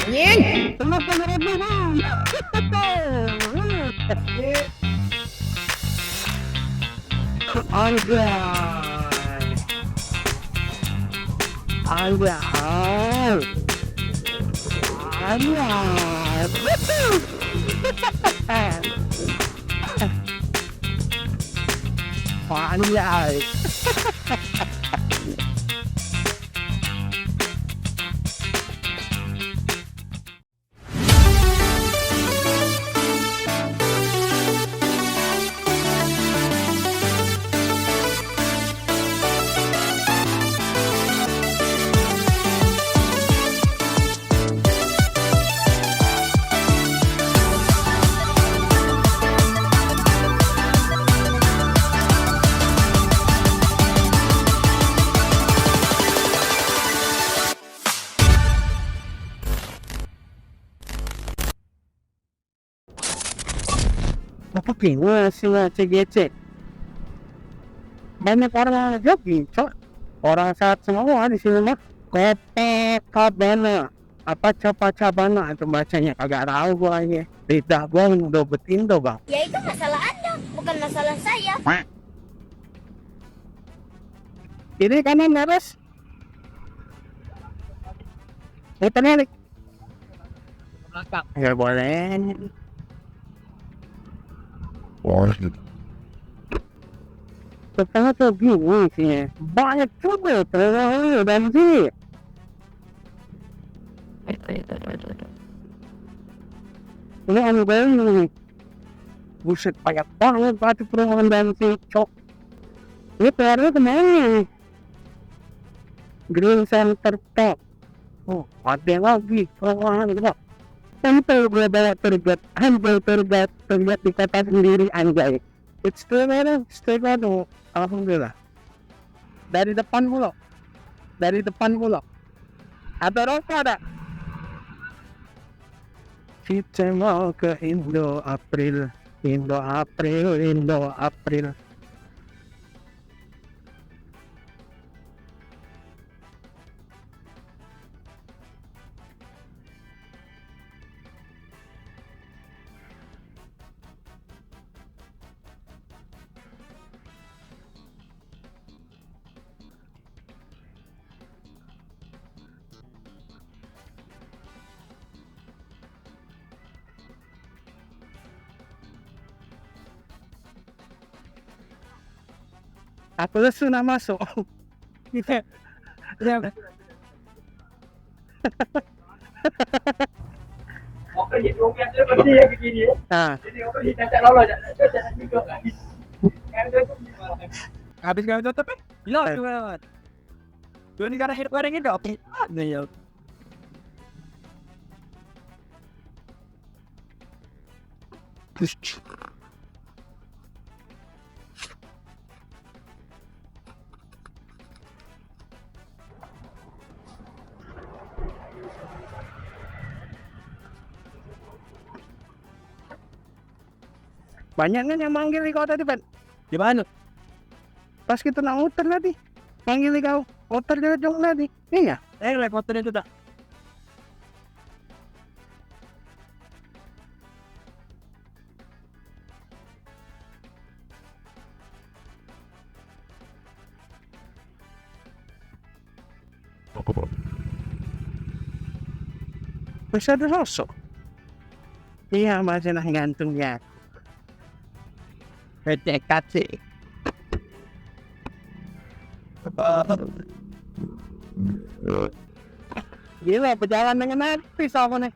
anjing. Apa sih CGC? Banyak orang jogging, cok. Orang saat semua di sini mah Copacabana. Apa Copacabana itu bacanya kagak tahu gua ini. Lidah gua udah betindo, Bang. Ya itu masalah Anda, bukan masalah saya. Ini kanan atas. Putar balik. Belakang. Ya boleh. Ternyata bingung sih. Banyak juga ternyata dan sih. Ini anu banget. Buset banyak banget batu perumahan bensin cok. Ini PR-nya kemana? Green Center Tech. Oh, ada lagi perumahan gitu. Hampir terlibat di kota sendiri anjay. It's still ada. Alhamdulillah. Dari depan mulu. Ada rokok ada. Kita mau ke Indo April. Aku sudah masuk. Iya. Oke, jadi oke aja berarti ya begini ya. Nah, Jadi oke dicacak lolo, cacak juga habis. Kan itu gimana? Habis kami tutup ya? Lo juga. Dua negara hidup bareng itu oke. Nah ya. banyak kan yang manggil di kota depan. Di mana? Pas kita nak muter tadi. Manggil di kau. Muter dia jauh tadi. Iya. Reporter itu tak. Masih ada sosok. Iya, masih nak gantungnya. PTKT. Gila, berjalan dengan artis apa nih?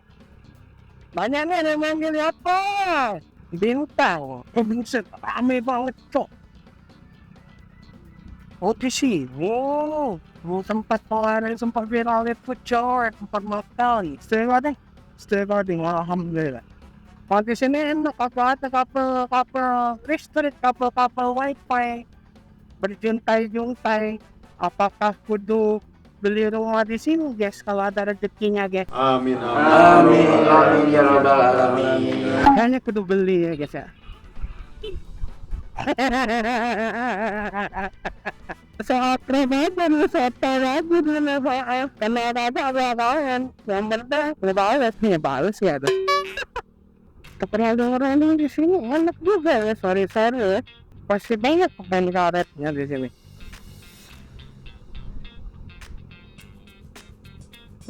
Banyak nih yang manggil apa? Bintang. Buset, rame banget, cok. Oh, di sini. Tempat orang sempat viral itu, cok. Tempat makan. Stay garden. Alhamdulillah. Di sini enak, kapal listrik, kapal wifi. Berjuntai-juntai. Apakah kudu beli rumah di sini, guys? Kalau ada rezekinya, guys. Amin ya rabbal alamin. Kayaknya kudu beli ya, guys ya. Saat Ramadan, saat Ramadan, karena ada yang penting balas ya tuh. Keberadaan orang di sini enak juga ya, sorry ya. Pasti banyak pemain karetnya di sini.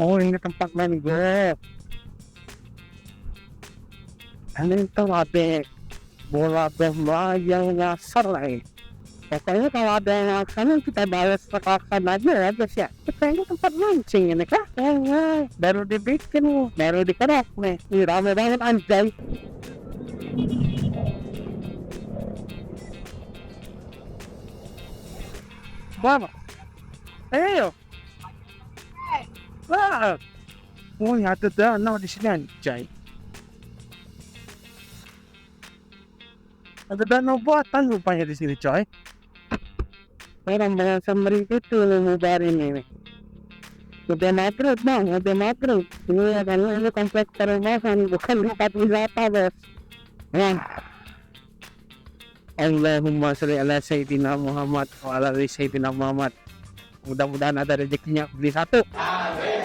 Oh, ini tempat main golf. Ini tuh ada bola yang nyasar lagi. Pokoknya kalau ada yang akan kita balas rekan aja ya guys ya. Kita ini tempat mancing ini kah? Baru dibikin, baru dikerok nih. Ini rame banget anjay. Mama, ayo. Wah, oh ya ada danau di sini anjay. Ada danau buatan rupanya di sini coy. Orang bahasa mereka itu ngubarin ini. Udah makruh bang, udah makruh. Ini kan ini kompleks perumahan, bukan tempat wisata bos. Ya. Allahumma sholli ala sayyidina Muhammad wa ala ali sayyidina Muhammad. Mudah-mudahan ada rezekinya beli satu. Amin.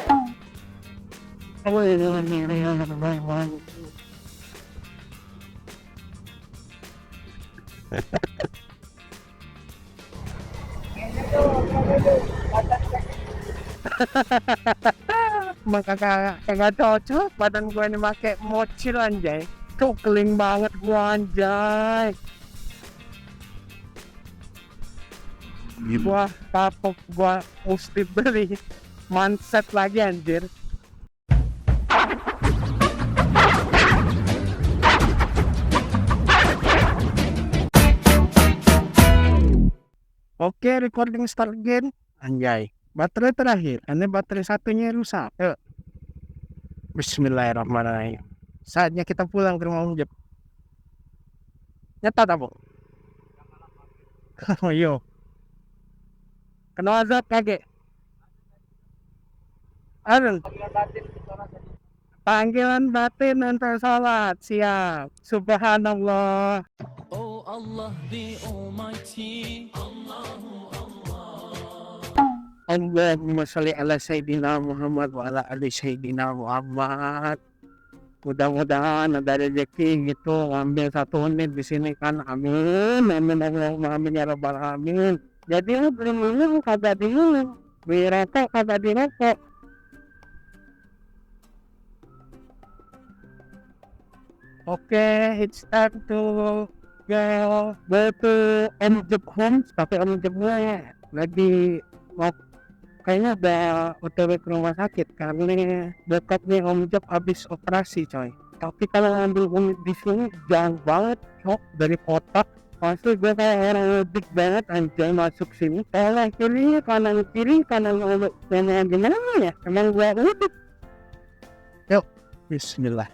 Maka kagak cocok badan gue ini pakai mochil anjay. Tuh keling banget gua anjay. Gua kapok, gua mesti beli manset lagi anjir. Oke, recording start again. Anjay, baterai terakhir. Ini baterai satunya rusak. Yuk. Bismillahirrahmanirrahim. Saatnya kita pulang ke rumah Om Jep. Nyata tak, Bu? Oh iya. Kena azab kakek. Arun. Panggilan batin untuk salat. Siap. Subhanallah. Oh Allah the Almighty. Allahumma sholli ala sayyidina Muhammad wa ala ali sayyidina Muhammad. Mudah-mudahan ada rezeki gitu, ambil 1 menit di sini kan. Amin. Amin Allahumma amin ya rabbal alamin. Jadi lu beli minum kagak diminum, beli rokok kagak dirokok. Oke, it's time to go to Om Jep Homes. Tapi Om Jep gue lagi mau kayaknya udah OTW ke rumah sakit karena dekatnya Om Jep habis operasi coy. Tapi kalau ngambil unit di sini jauh banget kok dari kota. Pasti gue kayak orang lebih banget anjay masuk sini. Kanan kiri, kanan gimana ya? Emang gue udah. Yuk, bismillah.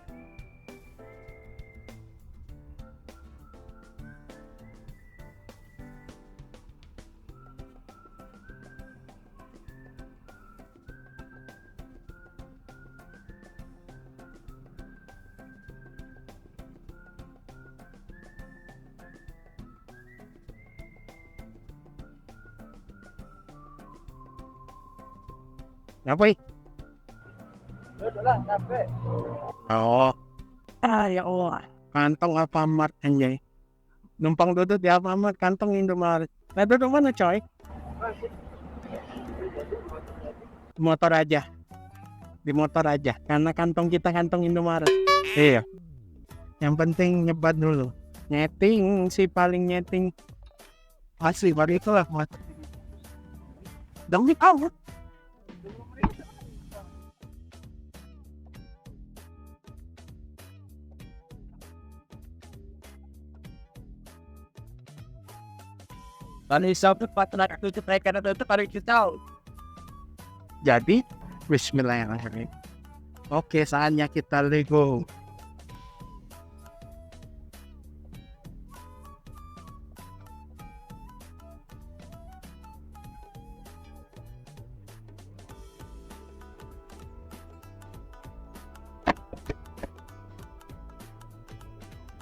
Ngapain? Udah capek. Oh. Ya Allah. Kantong Alfamart anjay. Numpang duduk di Alfamart, kantong Indomaret. Nah duduk mana coy? Motor aja. Di motor aja. Karena kantong kita kantong Indomaret. Iya. Yang penting nyebat dulu. Nyeting sih paling nyeting. Asli baru itulah buat. Demi kamu. Tadi sabtu patah itu mereka itu tarik kita. Jadi, bismillahirrahmanirrahim. Oke, saatnya kita Lego.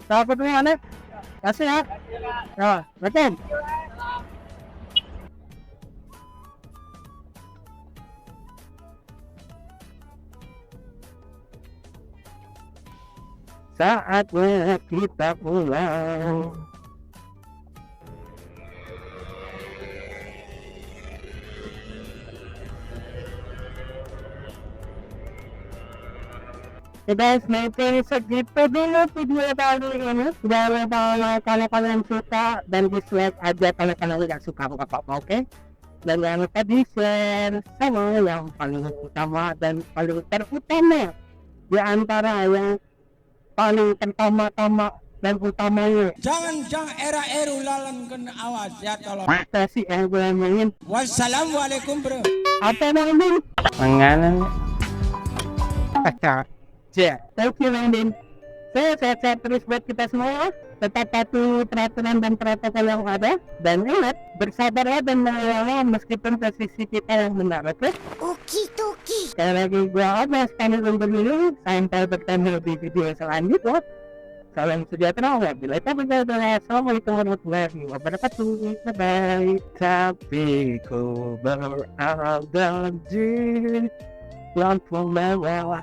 Dapat nih aneh. Kasih ya. Ya, betul. Saatnya kita pulang. So guys, may segitu dulu video kali ini. Kalau kalian suka dan dislike aja kalau kalian nggak suka apa-apa, oke? Dan jangan lupa di share sama yang paling utama dan paling terutama di antara yang paling pertama-tama dan utamanya. Jangan era lalan kena awas ya tolong. Apa sih yang gue ngomongin? Wassalamualaikum bro. Apa namanya? Menganan. Kacau. Ya, thank you Landin. Sehat-sehat terus buat kita semua. Tetap patuh peraturan dan protokol yang ada. Dan ingat, bersabar ya dan mengalah meskipun posisi kita yang benar, oke? Oki-toki. Sekali lagi gue Abbas, kami dulu. Sampai bertemu di video selanjutnya. Salam sejahtera, wabillahi taufiq. Assalamualaikum warahmatullahi wabarakatuh. Bye-bye. Tapi ku berada di lampu merah.